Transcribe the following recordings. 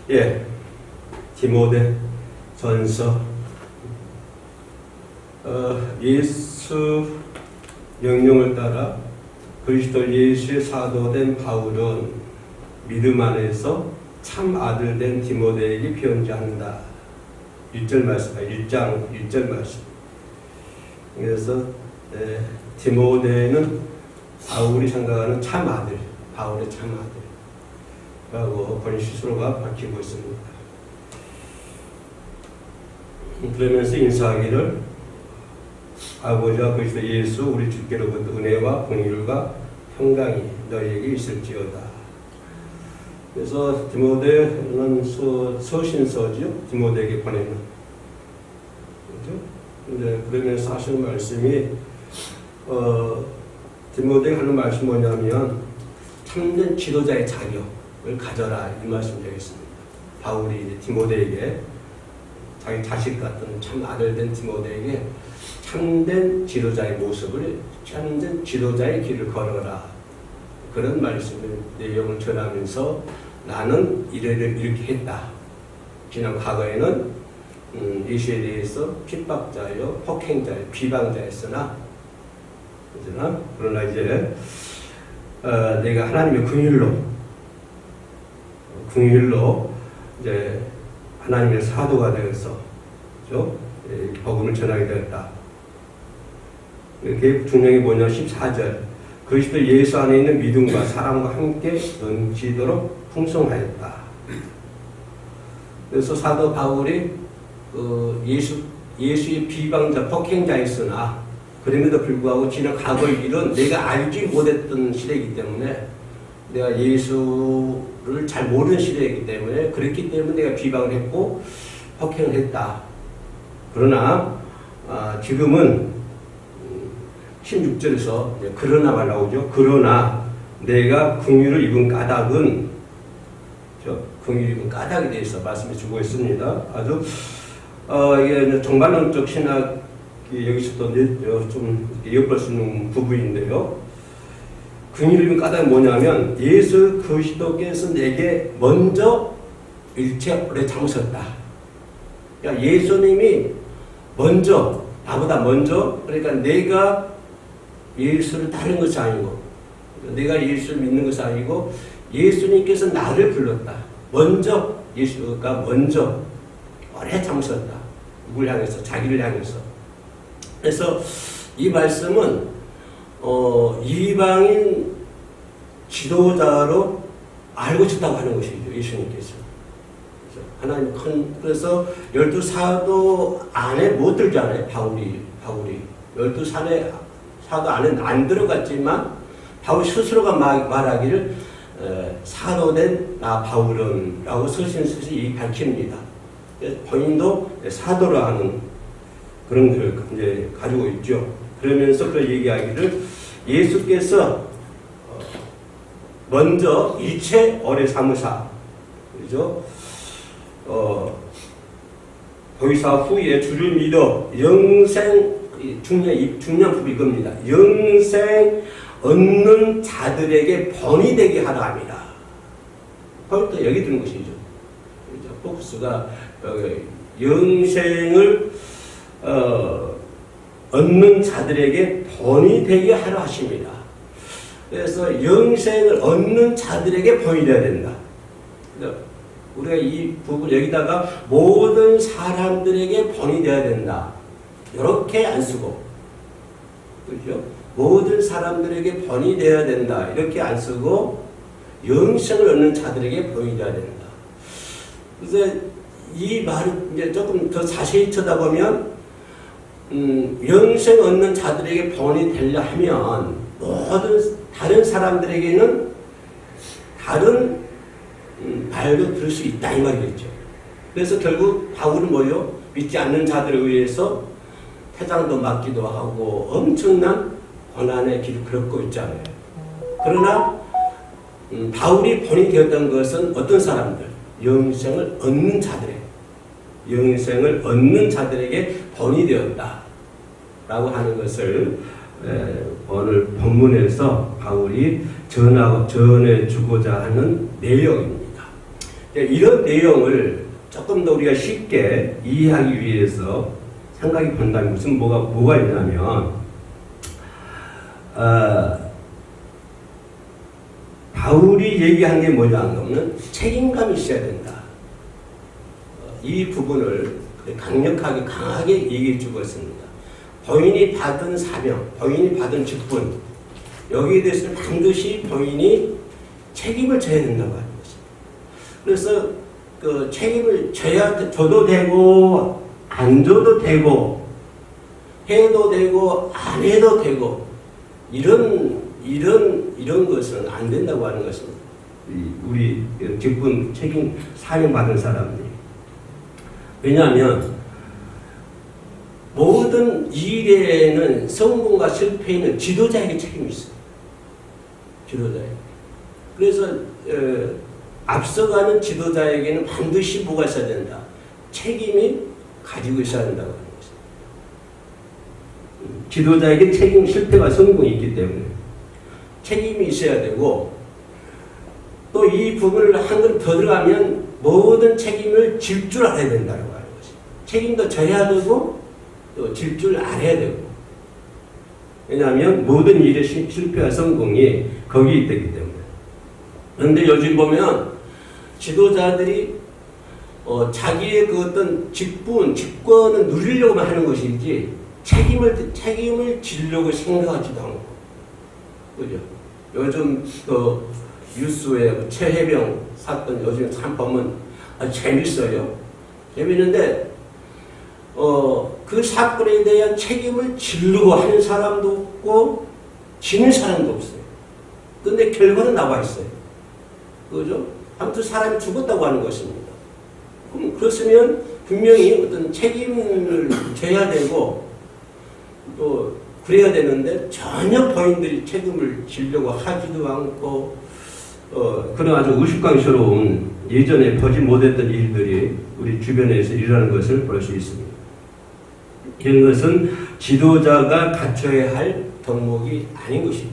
예, 디모데 전서. 예수 명령을 따라 그리스도 예수의 사도된 바울은 믿음 안에서 참 아들 된 디모데에게 편지한다. 1절 말씀, 1절 말씀. 그래서 디모데는 바울이 생각하는 참 아들, 바울의 참 아들이라고 본인 스스로가 밝히고 있습니다. 그러면서 인사하기를 아버지와 그리스도 예수 우리 주께로부터 은혜와 긍휼과 평강이 너희에게 있을지어다. 그래서 디모데는 서신서지요. 디모데에게 보내는. 그렇죠? 근데 그러면서 하시는 말씀이 디모데가 하는 말씀이 뭐냐면 참된 지도자의 자격을 가져라 이 말씀 되겠습니다. 바울이 디모데에게 자기 자식 같은 참 아들 된 디모데에게 참된 지도자의 모습을, 참된 지도자의 길을 걸어라. 그런 말씀의 내용을 전하면서 나는 이렇게 했다. 지난 과거에는 예수에 대해서 핍박자요, 폭행자요, 비방자였으나 그러나 이제 내가 하나님의 긍휼로 이제 하나님의 사도가 되어서 복음을 전하게 되었다. 이렇게 중요한 게 뭐냐? 14절. 그리스도 예수 안에 있는 믿음과 사랑과 함께 넘치도록 풍성하였다. 그래서 사도 바울이 예수의 비방자, 폭행자였으나 그럼에도 불구하고 지난 과거의 일은 내가 알지 못했던 시대이기 때문에, 내가 예수를 잘 모르는 시대이기 때문에, 그렇기 때문에 내가 비방을 했고 폭행을 했다. 그러나 지금은 16절에서 그러나 말 나오죠. 그러나 내가 긍휼을 입은 까닭은, 긍휼을 입은 까닭에 대해서 말씀해 주고 있습니다. 아주 이게 정반론적 신학이 여기서 또 좀 엿볼 수 있는 부분인데요. 긍휼을 입은 까닭은 뭐냐면 예수 그리스도께서 내게 먼저 일체 오래 참으셨다. 그러니까 예수님이 먼저, 나보다 먼저, 그러니까 내가 예수를 따르는 것이 아니고, 내가 예수를 믿는 것이 아니고 예수님께서 나를 불렀다. 먼저, 예수가 먼저 오래 참으셨다. 누굴 향해서? 자기를 향해서. 그래서 이 말씀은 이방인 지도자로 알고 싶다고 하는 것이죠. 예수님께서. 하나님 그래서 12사도 안에 못 들잖아요. 바울이 12사도 안에 안 들어갔지만 바울 스스로가 말하기를 사도된 나 바울은 라고 서신서시 밝힙니다. 본인도 사도라 하는 그런 걸 이제 가지고 있죠. 그러면서 그 얘기하기를 예수께서 먼저 일체 오래 삼으사, 그죠? 거기서 후에 주를 믿어 영생, 중요한 이겁니다. 영생 얻는 자들에게 번이 되게 하라 합니다. 포인트 여기 드는 것이죠. 포커스가 영생을 얻는 자들에게 번이 되게 하라 하십니다. 그래서 영생을 얻는 자들에게 번이 되어야 된다. 우리가 이 부분 여기다가 모든 사람들에게 번이 되어야 된다. 이렇게 안 쓰고, 그렇죠? 모든 사람들에게 번이 되어야 된다. 이렇게 안 쓰고 영생을 얻는 자들에게 번이 되어야 된다. 그래서 이 말을 이제 조금 더 자세히 쳐다보면 영생 얻는 자들에게 번이 되려 하면 모든 다른 사람들에게는 다른 말도 들을 수 있다 이 말이겠죠. 그래서 결국 바울은 뭐요? 믿지 않는 자들에 의해서 태장도 맞기도 하고 엄청난 고난의 길을 걸고 있잖아요. 그러나 바울이 본이 되었던 것은 어떤 사람들? 영생을 얻는 자들에게 본이 되었다 라고 하는 것을 오늘 본문에서 바울이 전해주고자 하는 내용입니다. 이런 내용을 조금 더 우리가 쉽게 이해하기 위해서 생각이 본다면 뭐가 있냐면, 바울이 얘기한 게 뭐냐면 책임감이 있어야 된다. 이 부분을 강하게 얘기해 주고 있습니다. 본인이 받은 사명, 본인이 받은 직분, 여기에 대해서는 반드시 본인이 책임을 져야 된다고 하는 것입니다. 그래서 그 책임을 줘도 되고, 안 줘도 되고, 해도 되고, 안 해도 되고, 이런 것은 안 된다고 하는 것입니다. 우리 직분, 책임, 사명 받은 사람들이. 왜냐하면, 모든 일에는 성공과 실패에는 지도자에게 책임이 있어요. 지도자에게. 그래서, 앞서가는 지도자에게는 반드시 뭐가 있어야 된다? 책임이 가지고 있어야 된다고 하는 것입니다. 지도자에게 책임, 실패와 성공이 있기 때문에 책임이 있어야 되고, 또 이 부분을 한 걸 더 들어가면 모든 책임을 질 줄 알아야 된다고 하는 것입니다. 책임도 져야 되고 또 질 줄 알아야 되고. 왜냐하면 모든 일의 실패와 성공이 거기에 있기 때문에. 그런데 요즘 보면 지도자들이 자기의 그 어떤 직권을 누리려고만 하는 것이지 책임을 지려고 생각하지도 않고, 그죠? 요즘 그 뉴스에 최혜병 사건 요즘 참 보면 재밌어요. 재밌는데 그 사건에 대한 책임을 지려고 하는 사람도 없고 지는 사람도 없어요. 근데 결과는 나와 있어요. 그죠? 아무튼 사람이 죽었다고 하는 것입니다. 그럼 그렇으면 분명히 어떤 책임을 져야 되고 또 그래야 되는데 전혀 본인들이 책임을 지려고 하지도 않고 그런 아주 우스꽝스러운 예전에 보지 못했던 일들이 우리 주변에서 일어나는 것을 볼 수 있습니다. 이런 것은 지도자가 갖춰야 할 덕목이 아닌 것이죠.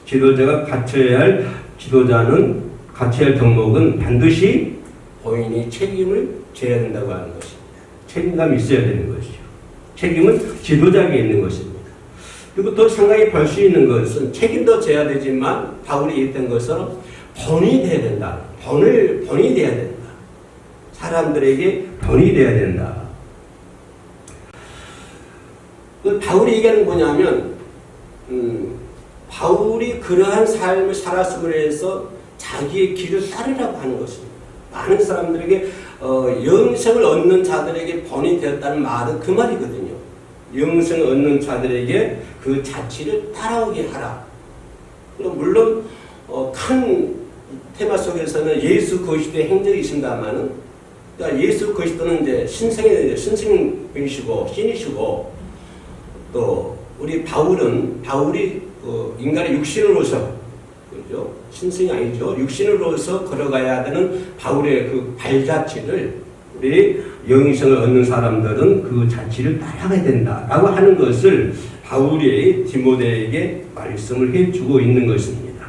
지도자는 갖춰야 할 덕목은 반드시 본인이 책임을 져야 된다고 하는 것입니다. 책임감이 있어야 되는 것이죠. 책임은 지도자에게 있는 것입니다. 그리고 또 생각해 볼 수 있는 것은 책임도 져야 되지만 바울이 얘기했던 것처럼 본이 돼야 된다. 본이 돼야 된다. 사람들에게 본이 돼야 된다. 바울이 얘기하는 뭐냐면 바울이 그러한 삶을 살았음으로 해서 자기의 길을 따르라고 하는 것입니다. 많은 사람들에게 영생을 얻는 자들에게 본이 되었다는 말은 그 말이거든요. 영생을 얻는 자들에게 그 자취를 따라오게 하라. 물론 큰 테마 속에서는 예수 그리스도의 행적이 있습니다만은, 그러니까 예수 그리스도는 이제 신성이시고 신이시고, 또 우리 바울이 인간의 육신으로서, 그죠? 신성이 아니죠. 육신으로서 걸어가야 되는 바울의 그 발자취를 우리 영생을 얻는 사람들은 그 자취를 따라가야 된다라고 하는 것을 바울이 디모데에게 말씀을 해주고 있는 것입니다.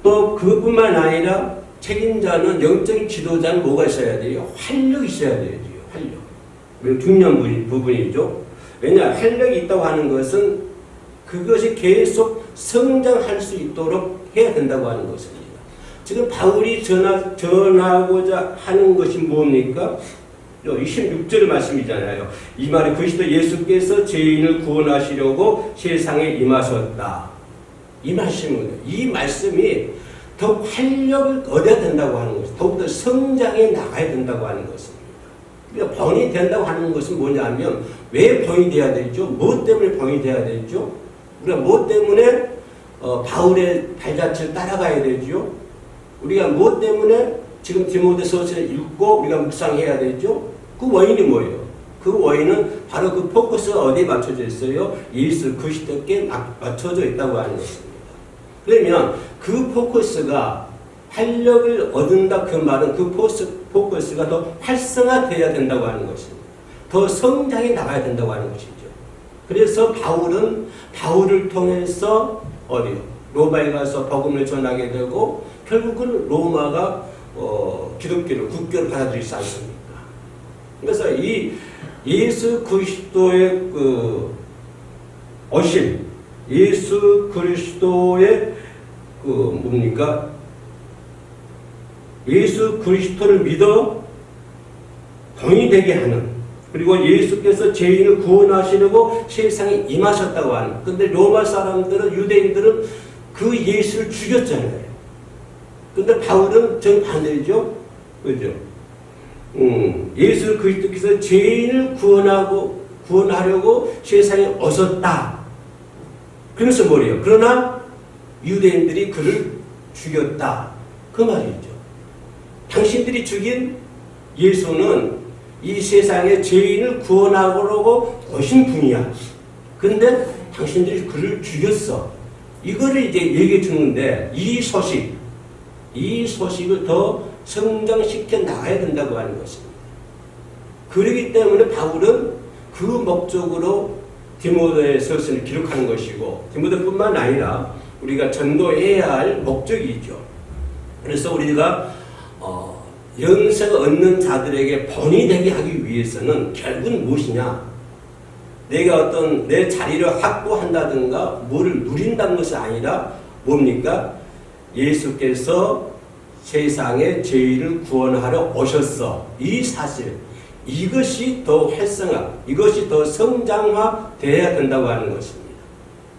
또 그것뿐만 아니라 책임자는, 영적인 지도자는 뭐가 있어야 돼요? 활력이 있어야 돼요. 활력. 매우 중요한 부분이죠. 왜냐, 활력이 있다고 하는 것은 그것이 계속 성장할 수 있도록 해야 된다고 하는 것입니다. 지금 바울이 전하고자 하는 것이 뭡니까? 26절 말씀이잖아요. 이 말이 그리스도 예수께서 죄인을 구원하시려고 세상에 임하셨다. 이 말씀이 더욱 활력을 얻어야 된다고 하는 것입니다. 더욱더 성장해 나가야 된다고 하는 것입니다. 그러니까 본이 된다고 하는 것은 뭐냐면, 왜 본이 돼야 되죠? 무엇 때문에 본이 돼야 되죠? 우리가 무엇 때문에 바울의 발자취를 따라가야 되죠? 우리가 무엇 때문에 지금 디모데서를 읽고 우리가 묵상해야 되죠? 그 원인이 뭐예요? 그 원인은 바로 그 포커스가 어디에 맞춰져 있어요? 예수 그리스도께 맞춰져 있다고 하는 것입니다. 그러면 그 포커스가 활력을 얻는다, 그 말은 그 포커스가 더 활성화되어야 된다고 하는 것입니다. 더 성장해 나가야 된다고 하는 것이죠. 그래서 바울은 바울을 통해서 로마에 가서 복음을 전하게 되고 결국은 로마가 기독교를 국교를 받아들이지 않습니까? 그래서 이 예수 그리스도의 그 어신, 예수 그리스도의 그 뭡니까? 예수 그리스도를 믿어 본이 되게 하는, 그리고 예수께서 죄인을 구원하시려고 세상에 임하셨다고 하는. 근데 로마 사람들은, 유대인들은 그 예수를 죽였잖아요. 근데 바울은 정반대죠. 그죠? 예수 그리스도께서 죄인을 구원하려고 세상에 오셨다. 그래서 뭐래요? 그러나 유대인들이 그를 죽였다. 그 말이죠. 당신들이 죽인 예수는 이 세상에 죄인을 구원하려고 오신 분이야. 근데 당신들이 그를 죽였어. 이거를 이제 얘기해 주는데 이 소식을 더 성장시켜 나가야 된다고 하는 것입니다. 그렇기 때문에 바울은 그 목적으로 디모데서서를 기록하는 것이고, 디모데뿐만 아니라 우리가 전도해야 할 목적이죠. 그래서 우리가 영생을 얻는 자들에게 본이 되게 하기 위해서는 결국은 무엇이냐? 내가 어떤 내 자리를 확보한다든가 뭐를 누린다는 것이 아니라 뭡니까? 예수께서 세상의 죄인을 구원하러 오셨어. 이 사실, 이것이 더 활성화, 이것이 더 성장화되어야 된다고 하는 것입니다.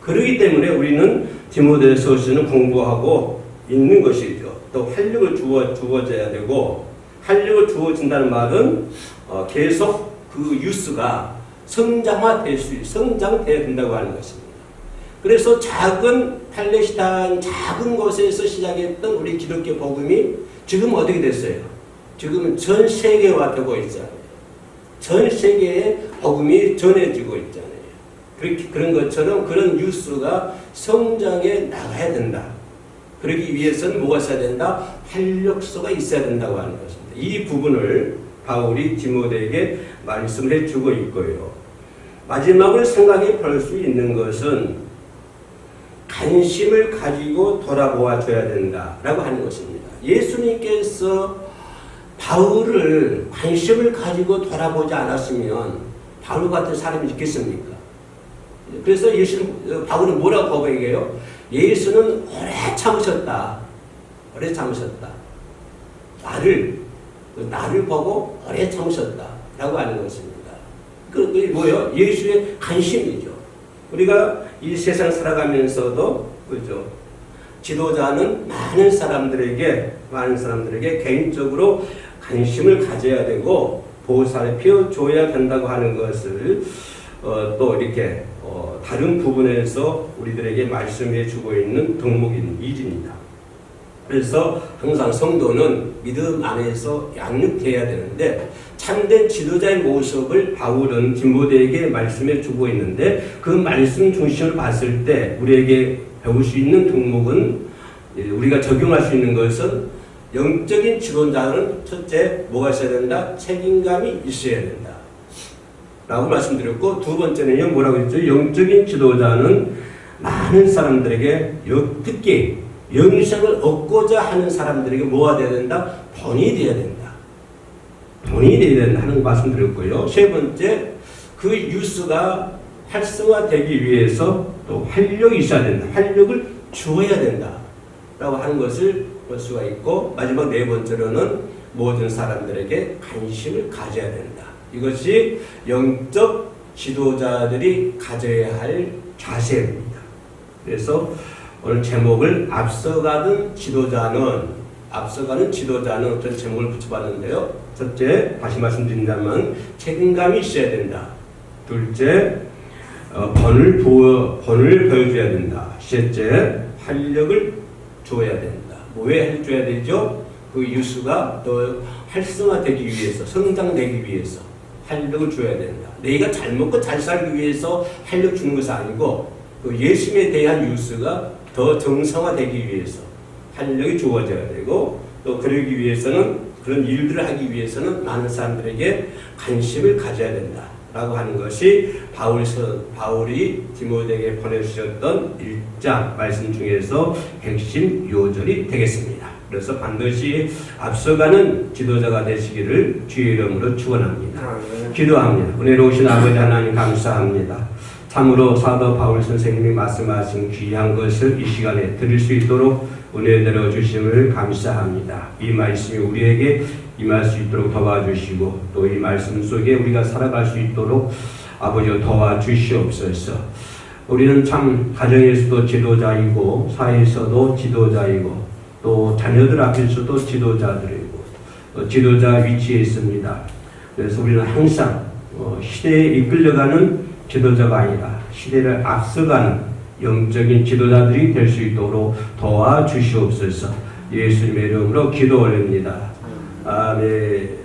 그렇기 때문에 우리는 디모데서서는 공부하고 있는 것이죠. 또 활력을 주어져야 되고, 활력을 주어진다는 말은 계속 그 뉴스가 성장돼야 된다고 하는 것입니다. 그래서 작은 팔레스타인 작은 곳에서 시작했던 우리 기독교 복음이 지금 어떻게 됐어요? 지금은 전 세계화 되고 있잖아요. 전 세계에 복음이 전해지고 있잖아요. 그런 것처럼 그런 뉴스가 성장해 나가야 된다. 그러기 위해서는 뭐가 있어야 된다? 활력소가 있어야 된다고 하는 것입니다. 이 부분을 바울이 디모데에게 말씀을 해주고 있고요. 마지막으로 생각해 볼 수 있는 것은 관심을 가지고 돌아보아 줘야 된다라고 하는 것입니다. 예수님께서 바울을 관심을 가지고 돌아보지 않았으면 바울 같은 사람이 있겠습니까? 그래서 바울은 뭐라고 고백해요? 예수는 오래 참으셨다. 오래 참으셨다. 나를 보고 오래 참으셨다. 라고 하는 것입니다. 그게 뭐예요? 예수의 관심이죠. 우리가 이 세상 살아가면서도, 그죠? 지도자는 많은 사람들에게 개인적으로 관심을 가져야 되고, 보살펴 줘야 된다고 하는 것을, 또 이렇게, 다른 부분에서 우리들에게 말씀해 주고 있는 덕목인 일입니다. 그래서 항상 성도는 믿음 안에서 양육되어야 되는데, 참된 지도자의 모습을 바울은 디모데에게 말씀해 주고 있는데, 그 말씀 중심으로 봤을 때 우리에게 배울 수 있는 덕목은, 우리가 적용할 수 있는 것은, 영적인 지도자는 첫째 뭐가 있어야 된다? 책임감이 있어야 된다 라고 말씀드렸고, 두 번째는요 뭐라고 했죠? 영적인 지도자는 많은 사람들에게, 특히 영생을 얻고자 하는 사람들에게 뭐가 되어야 된다? 본이 되어야 된다. 본이 되어야 된다 하는 말씀드렸고요. 세 번째, 그 뉴스가 활성화되기 위해서 또 활력이 있어야 된다. 활력을 주어야 된다 라고 하는 것을 볼 수가 있고, 마지막 네 번째로는 모든 사람들에게 관심을 가져야 된다. 이것이 영적 지도자들이 가져야 할 자세입니다. 그래서 오늘 제목을 앞서가는 지도자는 어떤 제목을 붙여봤는데요. 첫째, 다시 말씀드린다면 책임감이 있어야 된다. 둘째, 본을 보여줘야 된다. 셋째, 활력을 줘야 된다. 왜 해줘야 되죠? 그 뉴스가 더 활성화되기 위해서, 성장되기 위해서 활력을 줘야 된다. 내가 잘 먹고 잘 살기 위해서 활력 주는 것이 아니고, 그 예수님에 대한 뉴스가 더 정상화되기 위해서 활력이 주어져야 되고, 또 그러기 위해서는, 그런 일들을 하기 위해서는 많은 사람들에게 관심을 가져야 된다 라고 하는 것이 바울이 디모데에게 보내주셨던 1장 말씀 중에서 핵심 요절이 되겠습니다. 그래서 반드시 앞서가는 지도자가 되시기를 주의 이름으로 축원합니다. 기도합니다. 은혜로우신 아버지 하나님 감사합니다. 참으로 사도 바울 선생님이 말씀하신 귀한 것을 이 시간에 드릴 수 있도록 은혜 내려 주심을 감사합니다. 이 말씀이 우리에게 임할 수 있도록 도와주시고 또 이 말씀 속에 우리가 살아갈 수 있도록 아버지여 도와주시옵소서. 우리는 참 가정에서도 지도자이고 사회에서도 지도자이고 또 자녀들 앞에서도 지도자들이고 지도자 위치에 있습니다. 그래서 우리는 항상 시대에 이끌려가는 지도자가 아니라 시대를 앞서가는 영적인 지도자들이 될 수 있도록 도와주시옵소서. 예수님의 이름으로 기도 올립니다. 아멘.